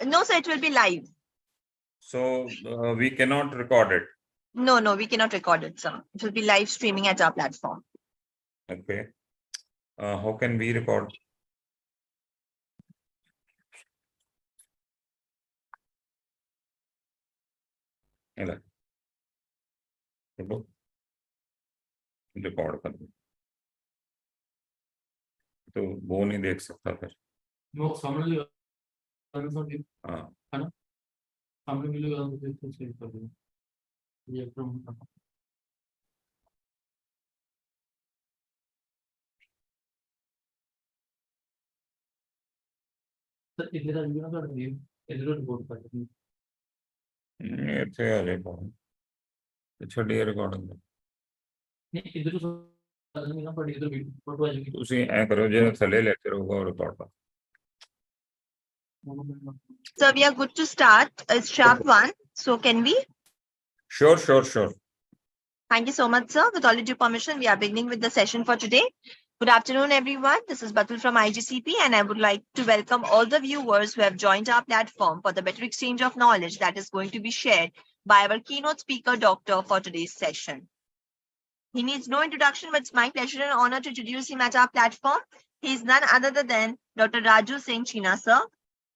No, sir, it will be live. So we cannot record it. No, we cannot record it, sir. It will be live streaming at our platform. Okay. How can we record? Record कर दो तो वो नहीं देख सकता फिर वो सामने हाँ है ना सामने मिलेगा तो चेंज कर देंगे ये सर इधर आ जाइए ना सर ये इधर रिपोर्ट कर देंगे ਇੱਥੇ ਆ ਜੇ ਛੱਡੀਏ ਰਿਕਾਰਡਿੰਗ नहीं इधर तो नहीं ना पर इधर फोटो आ जाएगी ਤੁਸੀਂ ਐ ਕਰੋ ਜੇ ਥੱਲੇ ਲੈ ਕੇ ਰਹੂਗਾ ਉਹ record So we are good to start. It's sharp 1. So can we? Sure. Thank you so much, sir. With all due permission, we are beginning with the session for today. Good afternoon, everyone. This is Batul from IGCP, and I would like to welcome all the viewers who have joined our platform for the better exchange of knowledge that is going to be shared by our keynote speaker, Doctor, for today's session. He needs no introduction, but it's my pleasure and honor to introduce him at our platform. He is none other than Dr. Rajoo Singh, Chinna, sir.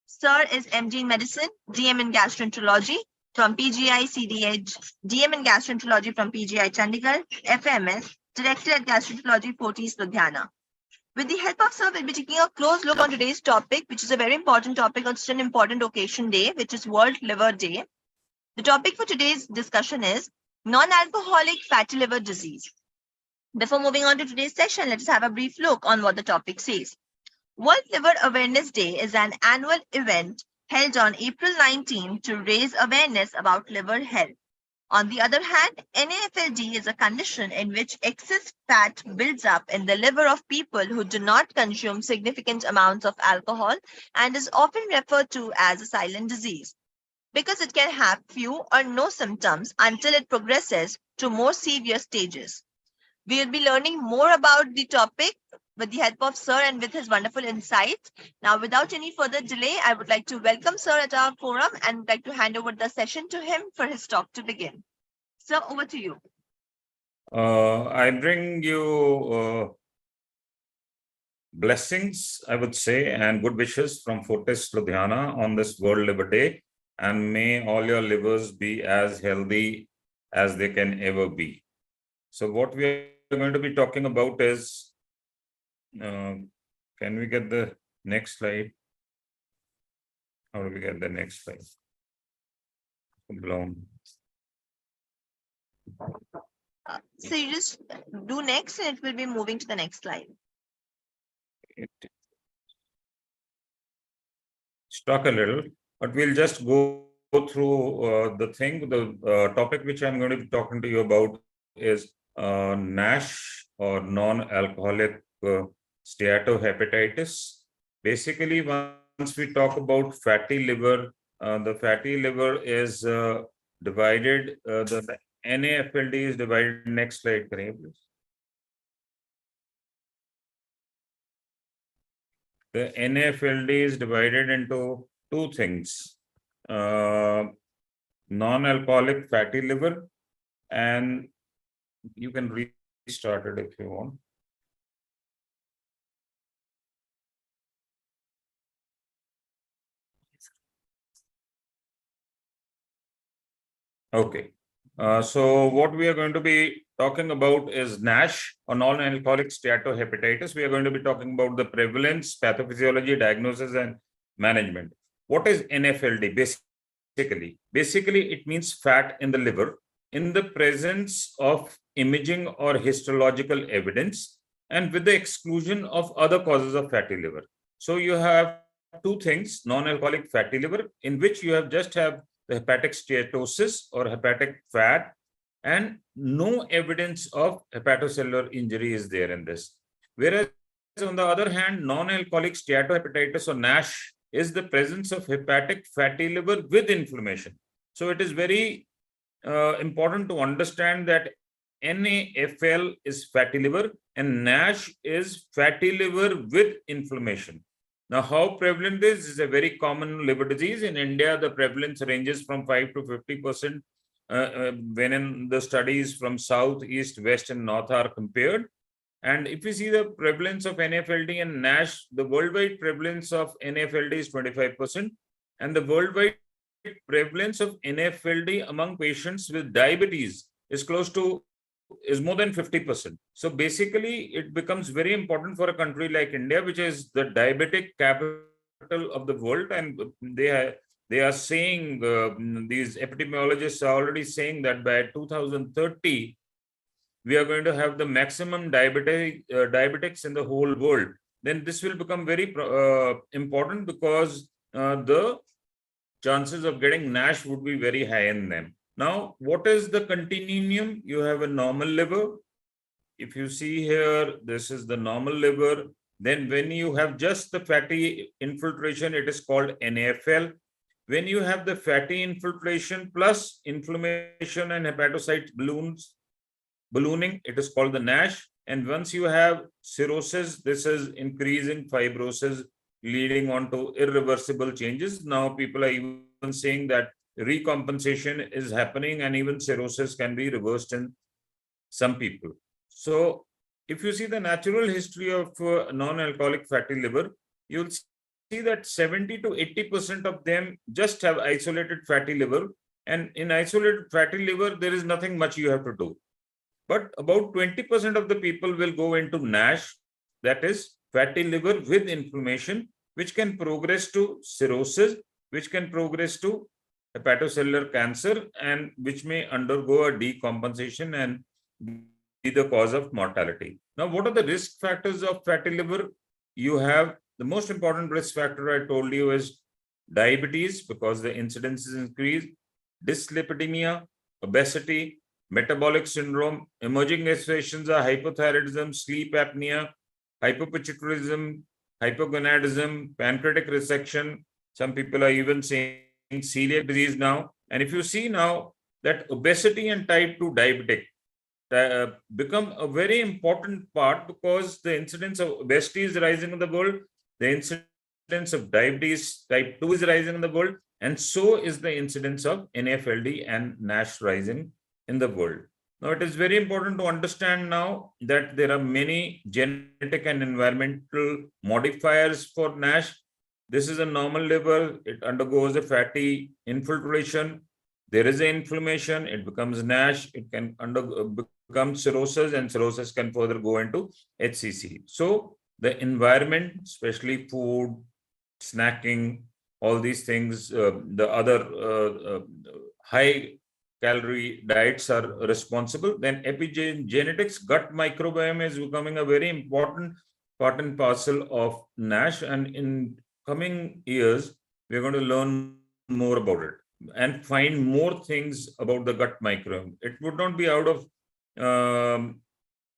Sir is MD in Medicine, DM in Gastroenterology from PGI CDH, DM in Gastroenterology from PGI Chandigarh, FMS, Director at Gastroenterology Fortis Ludhiana. With the help of sir, we'll be taking a close look on today's topic, which is a very important topic on such an important occasion day, which is World Liver Day. The topic for today's discussion is non-alcoholic fatty liver disease. Before moving on to today's session, let's have a brief look on what the topic says. World Liver Awareness Day is an annual event held on April 19 to raise awareness about liver health. On the other hand, NAFLD is a condition in which excess fat builds up in the liver of people who do not consume significant amounts of alcohol and is often referred to as a silent disease because it can have few or no symptoms until it progresses to more severe stages. We will be learning more about the topic with the help of sir and with his wonderful insights. Now, without any further delay, I would like to welcome sir at our forum and would like to hand over the session to him for his talk to begin. Sir, over to you. I bring you blessings, I would say, and good wishes from Fortis Ludhiana on this World Liver Day, and may all your livers be as healthy as they can ever be. So what we are going to be talking about is, can we get the next slide? How do we get the next slide? Blown. So you just do next and it will be moving to the next slide. Stuck a little, but we'll just go through the thing. The topic which I'm going to be talking to you about is NASH or non-alcoholic steatohepatitis. Basically, once we talk about fatty liver, the fatty liver is divided, the NAFLD is divided. Next slide, please. The NAFLD is divided into two things, non-alcoholic fatty liver, and you can restart it if you want. Okay. So what we are going to be talking about is NASH or non-alcoholic steatohepatitis. We are going to be talking about the prevalence, pathophysiology, diagnosis, and management. What is NAFLD basically? Basically, it means fat in the liver in the presence of imaging or histological evidence and with the exclusion of other causes of fatty liver. So you have two things, non-alcoholic fatty liver, in which you have just have the hepatic steatosis or hepatic fat, and no evidence of hepatocellular injury is there in this. Whereas on the other hand, non-alcoholic steatohepatitis or NASH is the presence of hepatic fatty liver with inflammation. So it is very important to understand that NAFL is fatty liver and NASH is fatty liver with inflammation. Now, how prevalent this is a very common liver disease. In India, the prevalence ranges from 5 to 50% when in the studies from South, East, West, and North are compared. And if you see the prevalence of NAFLD and NASH, the worldwide prevalence of NAFLD is 25%, and the worldwide prevalence of NAFLD among patients with diabetes is more than 50%. So basically, it becomes very important for a country like India, which is the diabetic capital of the world, and they are saying, these epidemiologists are already saying that by 2030, we are going to have the maximum diabetics in the whole world. Then this will become very important, because the chances of getting NASH would be very high in them. Now, what is the continuum? You have a normal liver. If you see here, this is the normal liver. Then when you have just the fatty infiltration, it is called NAFL. When you have the fatty infiltration plus inflammation and hepatocyte ballooning, it is called the NASH. And once you have cirrhosis, this is increasing fibrosis, leading on to irreversible changes. Now people are even saying that recompensation is happening, and even cirrhosis can be reversed in some people. So if you see the natural history of non-alcoholic fatty liver, you'll see that 70 to 80% of them just have isolated fatty liver. And in isolated fatty liver, there is nothing much you have to do. But about 20% of the people will go into NASH, that is fatty liver with inflammation, which can progress to cirrhosis, which can progress to hepatocellular cancer, and which may undergo a decompensation and be the cause of mortality. Now, what are the risk factors of fatty liver? You have the most important risk factor I told you is diabetes, because the incidence is increased, dyslipidemia, obesity, metabolic syndrome. Emerging associations are hypothyroidism, sleep apnea, hypopituitarism, hypogonadism, pancreatic resection. Some people are even saying celiac disease now. And if you see now that obesity and type 2 diabetic become a very important part, because the incidence of obesity is rising in the world, the incidence of diabetes type 2 is rising in the world, and so is the incidence of NAFLD and NASH rising in the world. Now, it is very important to understand now that there are many genetic and environmental modifiers for NASH. This is a normal liver. It undergoes a fatty infiltration. There is an inflammation. It becomes NASH. It can become cirrhosis, and cirrhosis can further go into HCC. So the environment, especially food, snacking, all these things, the other high calorie diets are responsible. Then epigenetics, gut microbiome is becoming a very important part and parcel of NASH. And in coming years, we're going to learn more about it and find more things about the gut microbiome. It would not be out of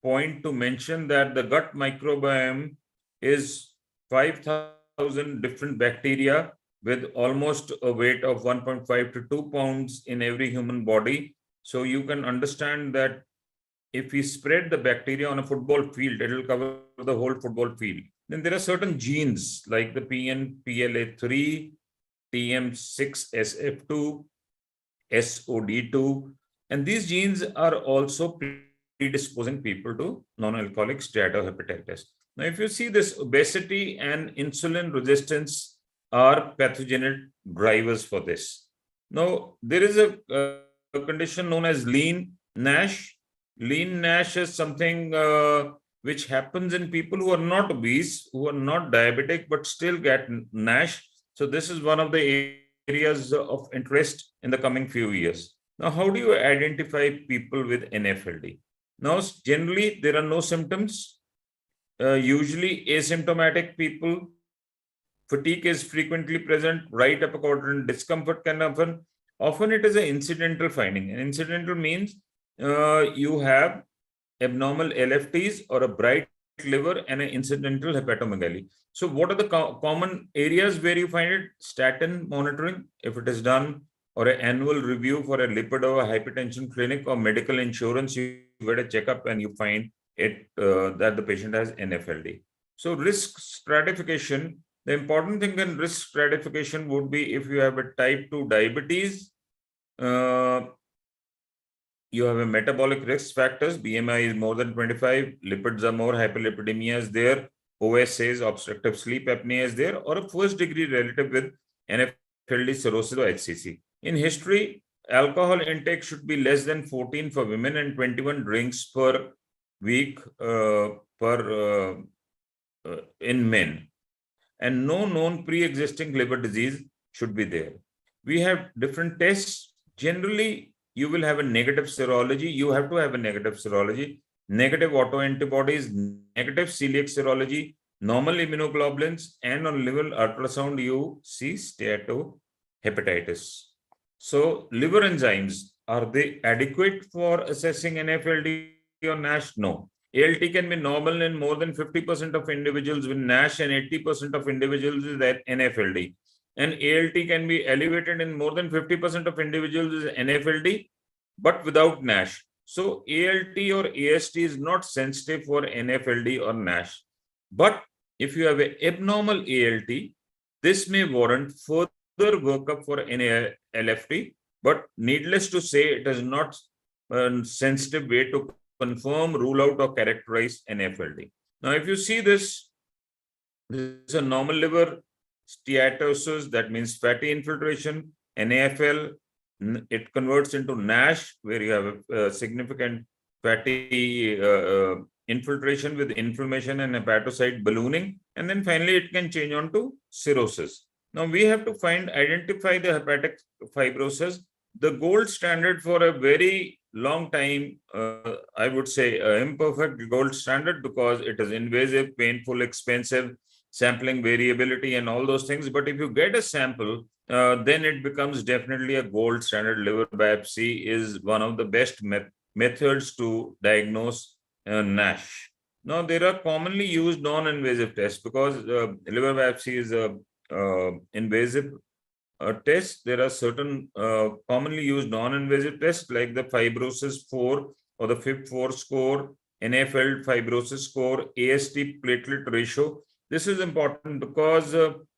point to mention that the gut microbiome is 5,000 different bacteria with almost a weight of 1.5 to 2 pounds in every human body. So you can understand that if we spread the bacteria on a football field, it will cover the whole football field. Then there are certain genes like the PNPLA3, TM6SF2, SOD2, and these genes are also predisposing people to non-alcoholic steatohepatitis. Now, if you see this, obesity and insulin resistance are pathogenic drivers for this. Now, there is a condition known as lean NASH. Lean NASH is something which happens in people who are not obese, who are not diabetic, but still get NASH. So this is one of the areas of interest in the coming few years. Now, how do you identify people with NAFLD? Now, generally, there are no symptoms. Usually asymptomatic people. Fatigue is frequently present, right upper quadrant, discomfort can happen. Often it is an incidental finding. And incidental means you have abnormal LFTs or a bright liver and an incidental hepatomegaly. So what are the common areas where you find it? Statin monitoring, if it is done, or an annual review for a lipid or a hypertension clinic or medical insurance, you get a checkup and you find it that the patient has NAFLD. So risk stratification, The important thing in risk stratification would be if you have a type 2 diabetes, you have a metabolic risk factors, BMI is more than 25, lipids are more, hyperlipidemia is there, OS says obstructive sleep apnea is there, or a first degree relative with NAFLD, cirrhosis, or HCC. In history, alcohol intake should be less than 14 for women and 21 drinks per week in men. And no known pre-existing liver disease should be there. We have different tests. Generally, you will have a negative serology. You have to have a negative serology, negative autoantibodies, negative celiac serology, normal immunoglobulins, and on liver ultrasound, you see steatohepatitis. So, liver enzymes, are they adequate for assessing NAFLD or NASH? No. ALT can be normal in more than 50% of individuals with NASH and 80% of individuals with NAFLD. And ALT can be elevated in more than 50% of individuals with NAFLD, but without NASH. So ALT or AST is not sensitive for NAFLD or NASH. But if you have an abnormal ALT, this may warrant further workup for NALFT, but needless to say, it is not a sensitive way to confirm, rule out, or characterize NAFLD. Now, if you see this is a normal liver steatosis, that means fatty infiltration. NAFL, it converts into NASH, where you have a significant fatty infiltration with inflammation and hepatocyte ballooning. And then finally, it can change on to cirrhosis. Now, we have to identify the hepatic fibrosis. The gold standard for a very long time, I would say imperfect gold standard, because it is invasive, painful, expensive, sampling variability and all those things. But if you get a sample, then it becomes definitely a gold standard. Liver biopsy is one of the best methods to diagnose NASH. Now, there are commonly used non-invasive tests, because liver biopsy is a invasive tests. There are certain commonly used non-invasive tests like the fibrosis 4 or the FIB4 score, NAFLD fibrosis score, AST platelet ratio. This is important because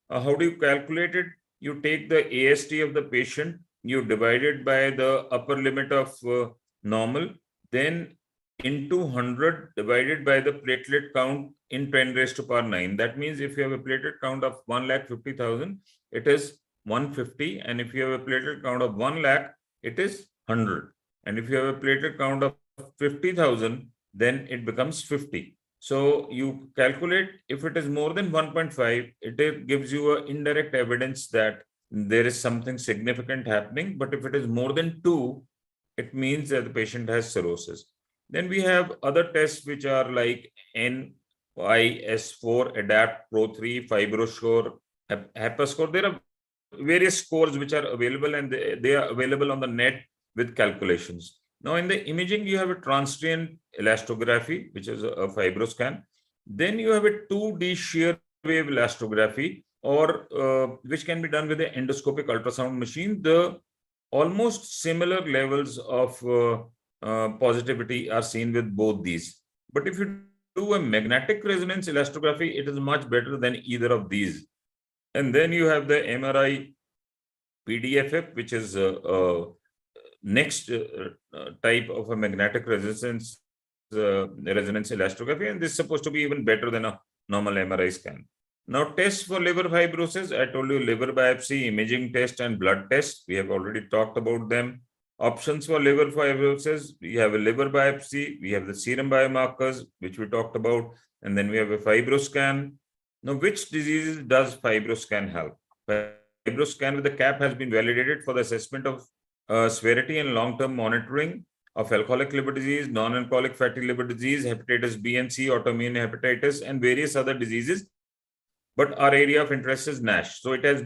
how do you calculate it? You take the AST of the patient, you divide it by the upper limit of normal, then into 100 divided by the platelet count in 10 raised to power 9. That means if you have a platelet count of 1,50,000, it is 150, and if you have a platelet count of 1 lakh, it is 100. And if you have a platelet count of 50,000, then it becomes 50. So you calculate, if it is more than 1.5, it gives you an indirect evidence that there is something significant happening. But if it is more than 2, it means that the patient has cirrhosis. Then we have other tests which are like NIS4, ADAPT, Pro3, FibroScore, HepaScore. There are various scores which are available, and they are available on the net with calculations. Now, in the imaging, you have a transient elastography, which is a fibroscan. Then you have a 2D shear wave elastography, or which can be done with the endoscopic ultrasound machine. The almost similar levels of positivity are seen with both these. But if you do a magnetic resonance elastography, it is much better than either of these. And then you have the MRI PDFF, which is next type of a magnetic resonance elastography, and this is supposed to be even better than a normal MRI scan. Now, tests for liver fibrosis, I told you liver biopsy, imaging test, and blood test. We have already talked about them. Options for liver fibrosis, we have a liver biopsy, we have the serum biomarkers, which we talked about, and then we have a fibroscan. Now, which diseases does fibroscan help? Fibroscan with the CAP has been validated for the assessment of severity and long-term monitoring of alcoholic liver disease, non-alcoholic fatty liver disease, hepatitis B and C, autoimmune hepatitis, and various other diseases. But our area of interest is NASH. So it has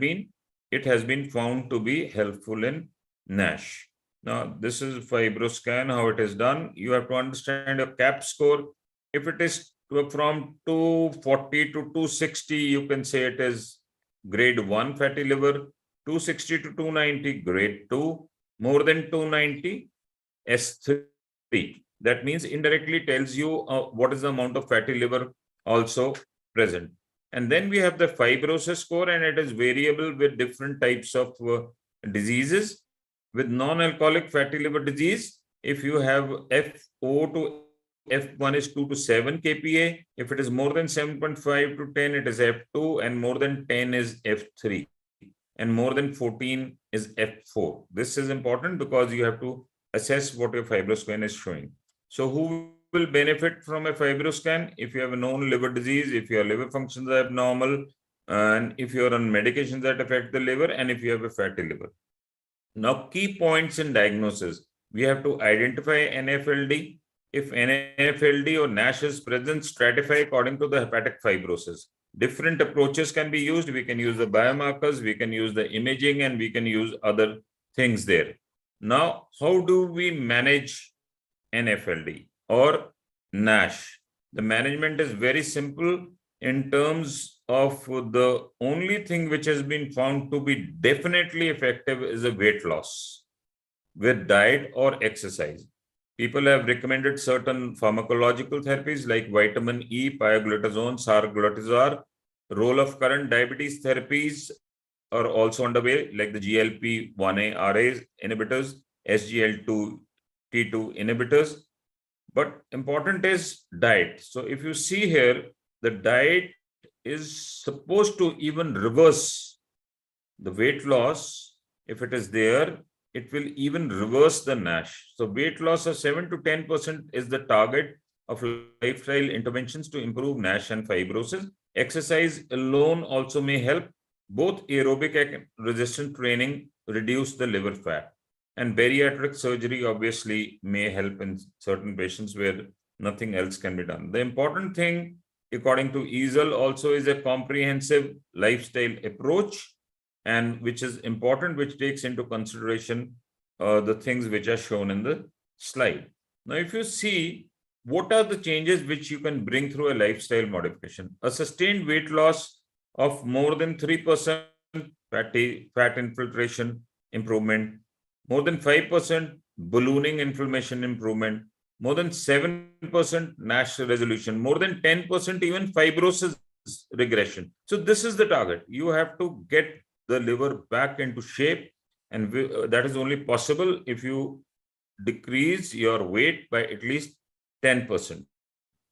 been found to be helpful in NASH. Now, this is fibroscan, how it is done. You have to understand a CAP score. If it is from 240 to 260, you can say it is grade 1 fatty liver. 260 to 290, grade 2. More than 290, S3. That means indirectly tells you what is the amount of fatty liver also present. And then we have the fibrosis score, and it is variable with different types of diseases. With non-alcoholic fatty liver disease, if you have FO to F1 is 2 to 7 kPa. If it is more than 7.5 to 10, it is F2, and more than 10 is F3, and more than 14 is F4. This is important because you have to assess what your fibroscan is showing. So who will benefit from a fibroscan? If you have a known liver disease, if your liver functions are abnormal, and if you are on medications that affect the liver, and if you have a fatty liver. Now, key points in diagnosis. We have to identify NAFLD. If NAFLD or NASH is present, stratify according to the hepatic fibrosis. Different approaches can be used. We can use the biomarkers, we can use the imaging, and we can use other things there. Now, how do we manage NAFLD or NASH? The management is very simple in terms of the only thing which has been found to be definitely effective is a weight loss with diet or exercise. People have recommended certain pharmacological therapies like vitamin E, pioglitazone, sarglitazar. Role of current diabetes therapies are also underway, like the GLP-1A RA inhibitors, SGLT2 inhibitors. But important is diet. So if you see here, the diet is supposed to even reverse the weight loss. If it is there, it will even reverse the NASH. So weight loss of 7 to 10% is the target of lifestyle interventions to improve NASH and fibrosis. Exercise alone also may help. Both aerobic and resistance training reduce the liver fat. And bariatric surgery obviously may help in certain patients where nothing else can be done. The important thing, according to EASL, also is a comprehensive lifestyle approach, and which is important, which takes into consideration the things which are shown in the slide. Now, if you see, what are the changes which you can bring through a lifestyle modification? A sustained weight loss of more than 3% fat infiltration improvement, more than 5% ballooning inflammation improvement, more than 7% NASH resolution, more than 10% even fibrosis regression. So this is the target. You have to get the liver back into shape, and that is only possible if you decrease your weight by at least 10%.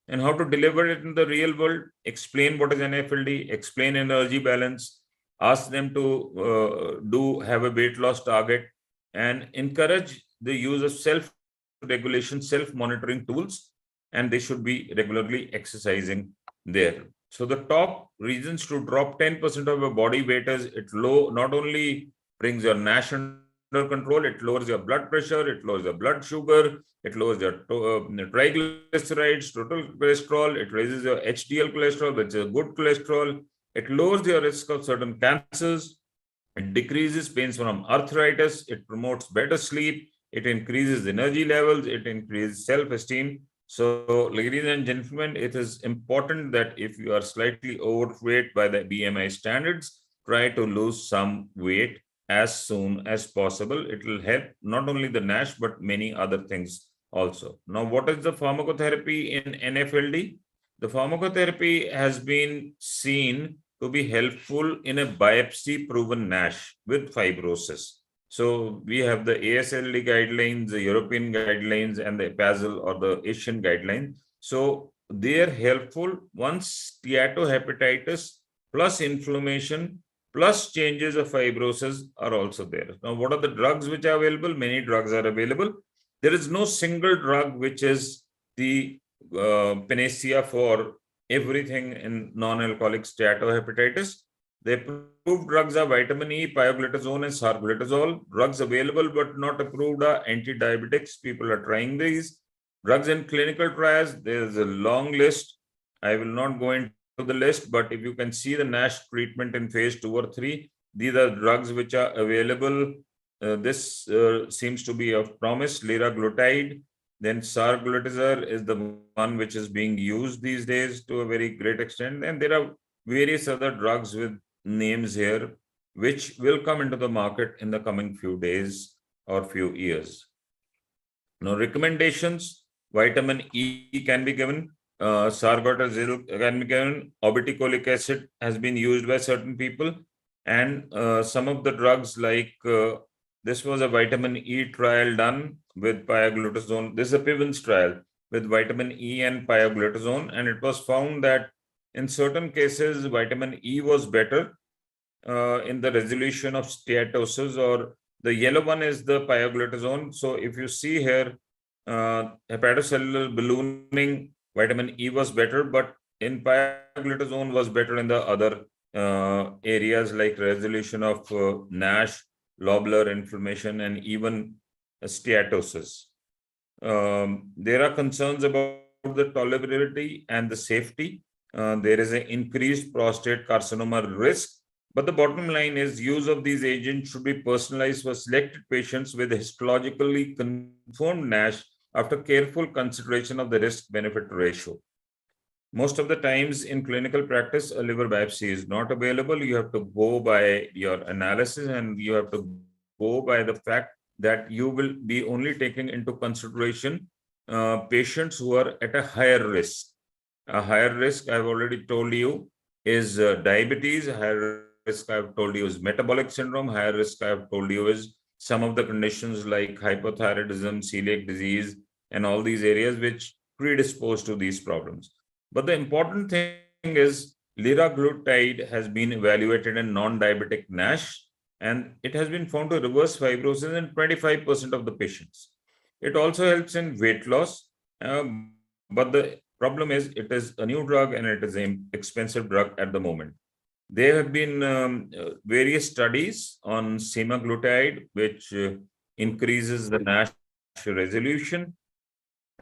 And how to deliver it in the real world? Explain what is NAFLD, explain energy balance, ask them to have a weight loss target, and encourage the use of self-regulation, self-monitoring tools, and they should be regularly exercising there. So the top reasons to drop 10% of your body weight is it not only brings your NASH under control, it lowers your blood pressure, it lowers your blood sugar, it lowers your triglycerides, total cholesterol, it raises your HDL cholesterol, which is good cholesterol, it lowers your risk of certain cancers, it decreases pains from arthritis, it promotes better sleep, it increases energy levels, it increases self-esteem. So, ladies and gentlemen, it is important that if you are slightly overweight by the BMI standards, try to lose some weight as soon as possible. It will help not only the NASH, but many other things also. Now, what is the pharmacotherapy in NAFLD? The pharmacotherapy has been seen to be helpful in a biopsy-proven NASH with fibrosis. So we have the ASLD guidelines, the European guidelines, and the PASL or the Asian guidelines. So they are helpful once steatohepatitis plus inflammation plus changes of fibrosis are also there. Now, what are the drugs which are available? Many drugs are available. There is no single drug which is the panacea for everything in non-alcoholic steatohepatitis. The approved drugs are vitamin E, pioglitazone, and sarglitazole. Drugs available but not approved are anti-diabetics. People are trying these. Drugs in clinical trials, there is a long list. I will not go into the list, but if you can see the NASH treatment in phase 2 or 3, these are drugs which are available. This seems to be of promise. Liraglutide, then sarglitazar is the one which is being used these days to a very great extent. And there are various other drugs with names here, which will come into the market in the coming few days or few years. Now, recommendations, vitamin E can be given. Sargotazil can be given. Obeticholic acid has been used by certain people, and some of the drugs like this was a vitamin E trial done with pioglitazone. This is a Pivens trial with vitamin E and pioglitazone, and it was found that in certain cases vitamin E was better in the resolution of steatosis, or the yellow one is the pioglitazone. So if you see here, hepatocellular ballooning, vitamin E was better, but in pioglitazone was better in the other areas like resolution of NASH, lobular inflammation, and even steatosis. There are concerns about the tolerability and the safety. There is an increased prostate carcinoma risk, but the bottom line is use of these agents should be personalized for selected patients with histologically confirmed NASH after careful consideration of the risk-benefit ratio. Most of the times in clinical practice, a liver biopsy is not available. You have to go by your analysis, and you have to go by the fact that you will be only taking into consideration patients who are at a higher risk. A higher risk, I've already told you, is diabetes. Higher risk, I've told you, is metabolic syndrome. Higher risk, I've told you, is some of the conditions like hypothyroidism, celiac disease, and all these areas which predispose to these problems. But the important thing is liraglutide has been evaluated in non-diabetic NASH, and it has been found to reverse fibrosis in 25% of the patients. It also helps in weight loss, but the problem is it is a new drug and it is an expensive drug at the moment. There have been various studies on semaglutide, which increases the NASH resolution,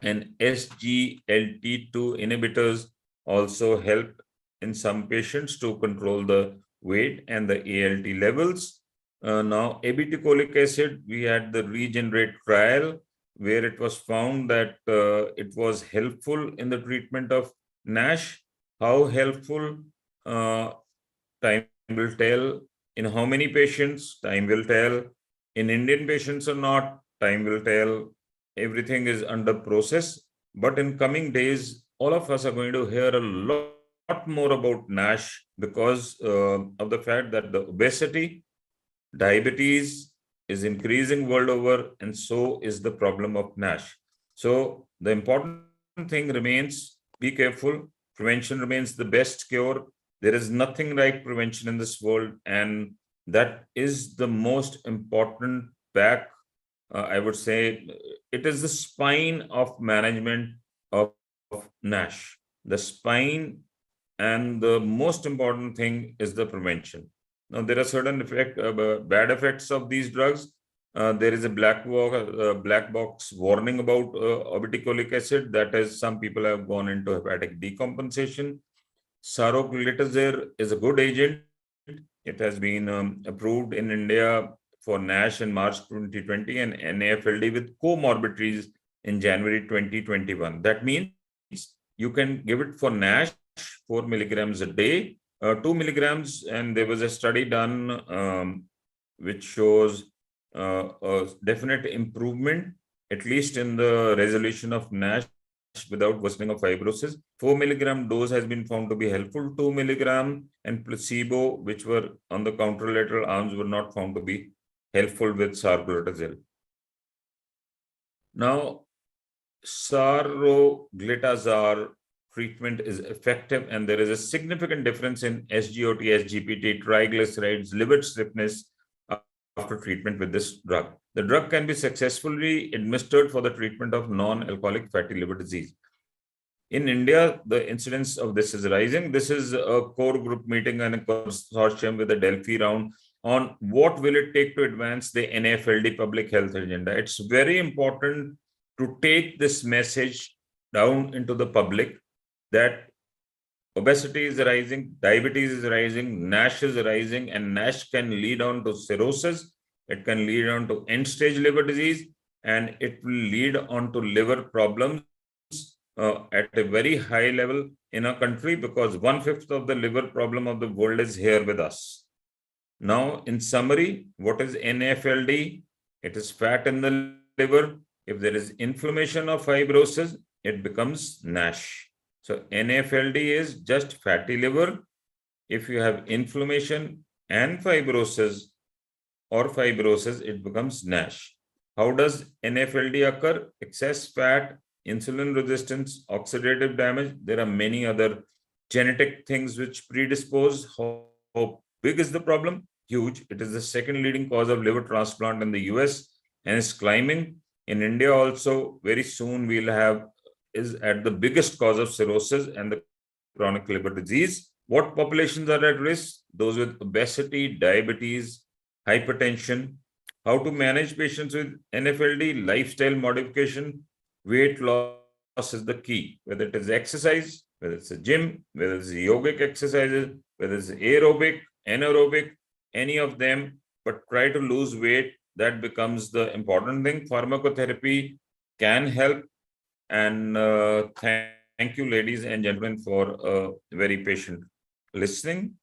and SGLT2 inhibitors also help in some patients to control the weight and the ALT levels. Now, obeticholic acid, we had the Regenerate trial where it was found that it was helpful in the treatment of NASH. How helpful? Time will tell. In how many patients? Time will tell. In Indian patients or not? Time will tell. Everything is under process. But in coming days, all of us are going to hear a lot more about NASH because of the fact that the obesity, diabetes is increasing world over, and so is the problem of NASH. So the important thing remains, be careful. Prevention remains the best cure. There is nothing like prevention in this world, and that is the most important back. I would say it is the spine of management of NASH. The spine, and the most important thing is the prevention. Now, there are certain bad effects of these drugs. There is a black box warning about obeticholic acid. That is, some people have gone into hepatic decompensation. Saroglitazar is a good agent. It has been approved in India for NASH in March 2020 and NAFLD with comorbidities in January 2021. That means you can give it for NASH 4 milligrams a day, 2 milligrams, and there was a study done which shows a definite improvement, at least in the resolution of NASH without worsening of fibrosis. 4 milligram dose has been found to be helpful. 2 milligram and placebo, which were on the contralateral arms, were not found to be helpful with sarglitazil. Now, saroglitazar treatment is effective, and there is a significant difference in SGOT, SGPT, triglycerides, liver stiffness after treatment with this drug. The drug can be successfully administered for the treatment of non-alcoholic fatty liver disease. In India, the incidence of this is rising. This is a core group meeting and a consortium with a Delphi round on what will it take to advance the NAFLD public health agenda. It's very important to take this message down into the public that obesity is rising, diabetes is rising, NASH is rising, and NASH can lead on to cirrhosis. It can lead on to end-stage liver disease, and it will lead on to liver problems at a very high level in our country, because 1/5 of the liver problem of the world is here with us. Now, in summary, what is NAFLD? It is fat in the liver. If there is inflammation or fibrosis, it becomes NASH. So NAFLD is just fatty liver. If you have inflammation and fibrosis, it becomes NASH. How does NAFLD occur? Excess fat, insulin resistance, oxidative damage. There are many other genetic things which predispose. How big is the problem? Huge. It is the second leading cause of liver transplant in the US and is climbing. In India also, very soon we'll have is at the biggest cause of cirrhosis and the chronic liver disease. What populations are at risk? Those with obesity, diabetes, hypertension. How to manage patients with NAFLD? Lifestyle modification, weight loss is the key. Whether it is exercise, whether it's a gym, whether it's yogic exercises, whether it's aerobic, anaerobic, any of them, but try to lose weight. That becomes the important thing. Pharmacotherapy can help. And thank you, ladies and gentlemen, for very patient listening.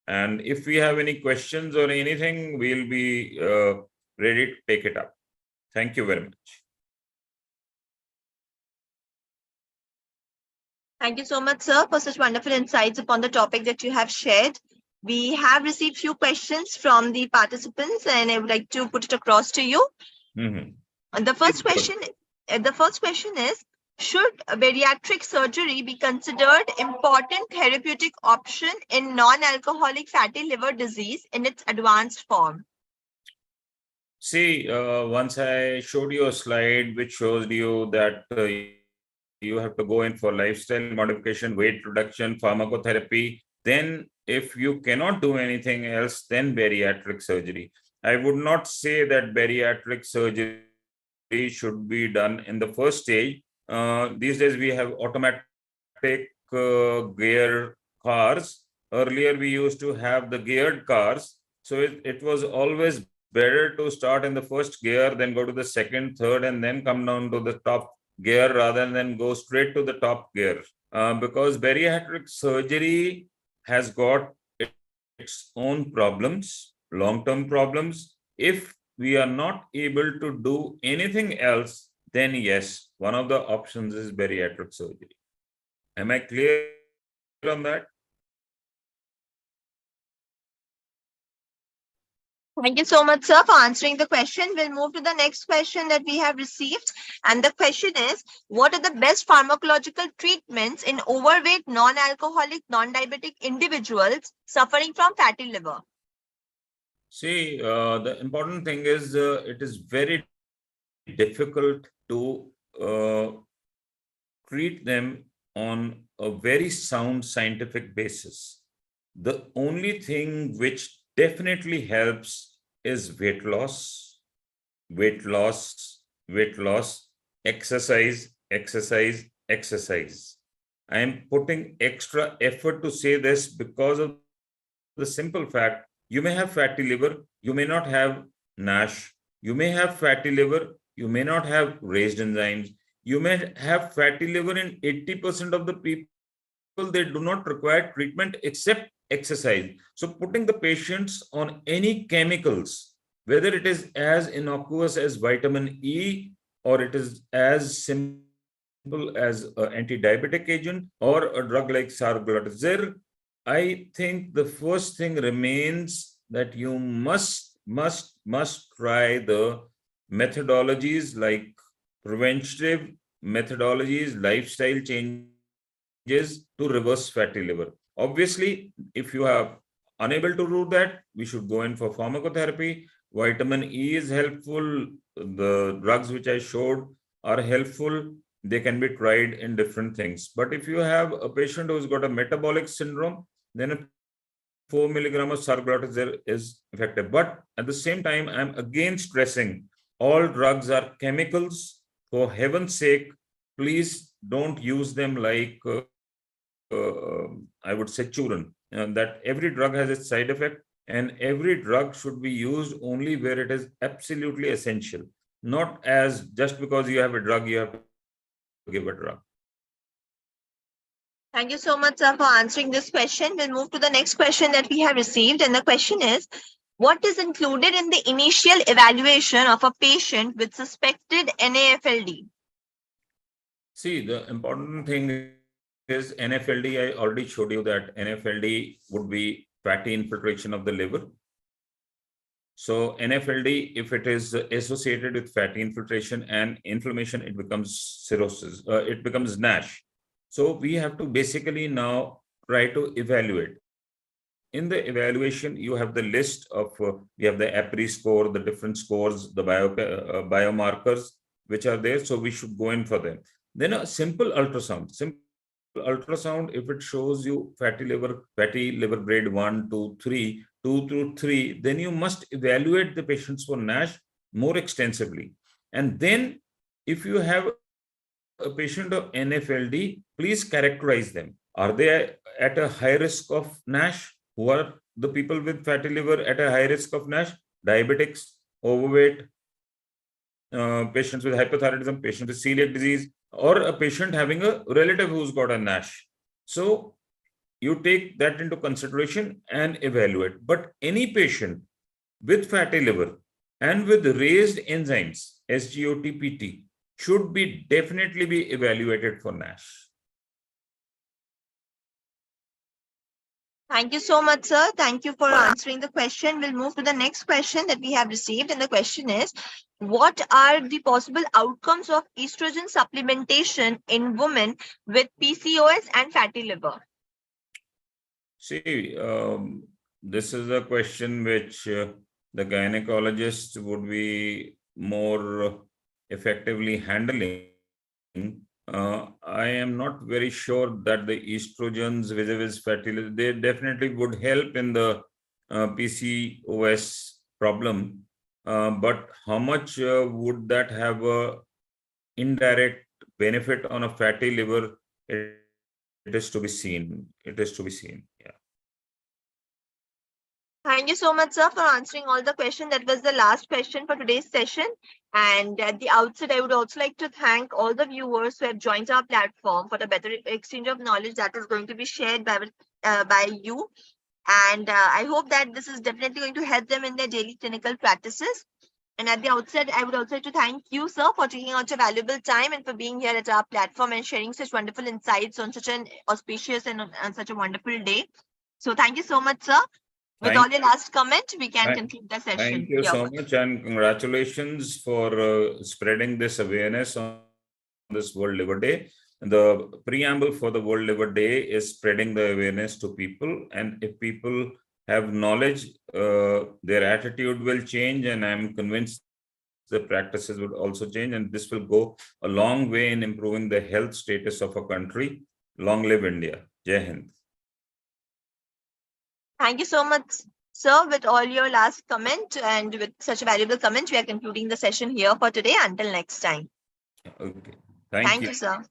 And if we have any questions or anything, we'll be ready to take it up. Thank you very much. Thank you so much, sir, for such wonderful insights upon the topic that you have shared. We have received few questions from the participants, and I would like to put it across to you. Mhm. And the first question is, should bariatric surgery be considered important therapeutic option in non-alcoholic fatty liver disease in its advanced form? See, once I showed you a slide which shows you that you have to go in for lifestyle modification, weight reduction, pharmacotherapy. Then if you cannot do anything else, then bariatric surgery. I would not say that bariatric surgery should be done in the first stage. These days we have automatic gear cars. Earlier we used to have the geared cars. So it was always better to start in the first gear, then go to the second, third, and then come down to the top gear rather than go straight to the top gear. Because bariatric surgery has got its own problems, long-term problems. If we are not able to do anything else, then yes, one of the options is bariatric surgery. Am I clear on that? Thank you so much, sir, for answering the question. We'll move to the next question that we have received. And the question is, what are the best pharmacological treatments in overweight, non-alcoholic, non-diabetic individuals suffering from fatty liver? See, the important thing is it is very difficult to treat them on a very sound scientific basis. The only thing which definitely helps is weight loss, exercise. I am putting extra effort to say this because of the simple fact, you may have fatty liver, you may not have NASH, you may have fatty liver, you may not have raised enzymes, you may have fatty liver in 80% of the people, they do not require treatment except exercise. So putting the patients on any chemicals, whether it is as innocuous as vitamin E or it is as simple as an anti-diabetic agent or a drug like sarglottazir, I think the first thing remains that you must try the methodologies like preventive methodologies, lifestyle changes to reverse fatty liver. Obviously, if you are unable to do that, we should go in for pharmacotherapy. Vitamin E is helpful. The drugs which I showed are helpful. They can be tried in different things. But if you have a patient who's got a metabolic syndrome, then a 4 milligram of sarglottazir is effective. But at the same time, I'm again stressing all drugs are chemicals. For heaven's sake, please don't use them like I would say children. That every drug has its side effect, and every drug should be used only where it is absolutely essential, not as just because you have a drug, you have to give a drug. Thank you so much, sir, for answering this question. We'll move to the next question that we have received. And the question is, what is included in the initial evaluation of a patient with suspected NAFLD? See, the important thing is NAFLD. I already showed you that NAFLD would be fatty infiltration of the liver. So NAFLD, if it is associated with fatty infiltration and inflammation, it becomes cirrhosis. It becomes NASH. So we have to basically now try to evaluate. In the evaluation, you have the list of, we have the APRI score, the different scores, the biomarkers which are there. So we should go in for them. Then a simple ultrasound. If it shows you fatty liver grade 1, 2, 3, 2 through 3, then you must evaluate the patients for NASH more extensively. And then if you have a patient of NAFLD, please characterize them. Are they at a high risk of NASH? Who are the people with fatty liver at a high risk of NASH? Diabetics, overweight, patients with hypothyroidism, patients with celiac disease, or a patient having a relative who's got a NASH. So you take that into consideration and evaluate. But any patient with fatty liver and with raised enzymes, SGOT-PT, should be definitely be evaluated for NASH. Thank you so much, sir. Thank you for answering the question. We'll move to the next question that we have received. And the question is, what are the possible outcomes of estrogen supplementation in women with PCOS and fatty liver? See, this is a question which the gynecologist would be more effectively handling. I am not very sure that the estrogens vis-a-vis fatty liver, they definitely would help in the PCOS problem. But how much would that have a indirect benefit on a fatty liver? It is to be seen. It is to be seen. Yeah. Thank you so much, sir, for answering all the questions. That was the last question for today's session. And at the outset, I would also like to thank all the viewers who have joined our platform for the better exchange of knowledge that is going to be shared by you. And I hope that this is definitely going to help them in their daily clinical practices. And at the outset, I would also like to thank you, sir, for taking out your valuable time and for being here at our platform and sharing such wonderful insights on such an auspicious and such a wonderful day. So thank you so much, sir. With all your last comment, we can conclude the session. Thank you so much, and congratulations for spreading this awareness on this World Liver Day. The preamble for the World Liver Day is spreading the awareness to people, and if people have knowledge, their attitude will change, and I'm convinced the practices would also change, and this will go a long way in improving the health status of a country. Long live India. Jai Hind. Thank you so much, sir. With all your last comment and with such a valuable comment, we are concluding the session here for today. Until next time. Okay. Thank you, sir.